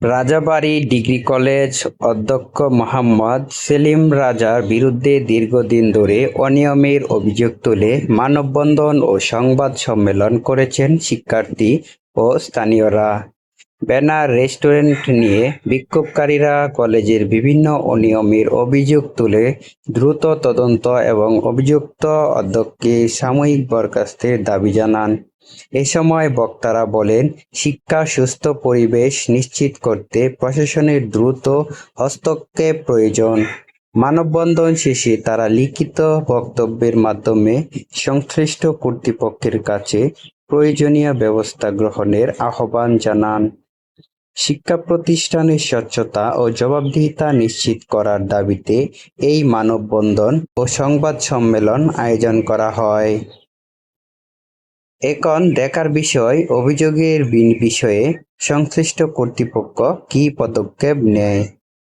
Rajabari degree college অধ্যক্ষ মোহাম্মদ সেলিম রাজার বিরুদ্ধে দীর্ঘদিন ধরে অনিয়মের অভিযোগ তুলে মানববন্ধন ও সংবাদ সম্মেলন করেছেন শিক্ষার্থী ও স্থানীয়রা। ব্যানার রেস্টুরেন্ট নিয়ে বিক্ষোভকারীরা কলেজের বিভিন্ন অনিয়মের অভিযোগ তুলে দ্রুত তদন্ত এবং অভিযুক্ত অধ্যক্ষকে সাময়িক বরখাস্তের দাবি জানান। এ সময় বক্তারা বলেন, শিক্ষা সুস্থ পরিবেশ নিশ্চিত করতে প্রশাসনের দ্রুত হস্তক্ষেপ প্রয়োজন। মানববন্ধন শেষে তারা লিখিত বক্তব্যের মাধ্যমে সংশ্লিষ্ট কর্তৃপক্ষের কাছে প্রয়োজনীয় ব্যবস্থা গ্রহণের আহ্বান জানান। শিক্ষা প্রতিষ্ঠানের স্বচ্ছতা ও জবাবদিহিতা নিশ্চিত করার দাবিতে এই মানববন্ধন ও সংবাদ সম্মেলন আয়োজন করা হয়। এখন দেখার বিষয় অভিযোগের বিষয়ে সংশ্লিষ্ট কর্তৃপক্ষ কী পদক্ষেপ নেয়।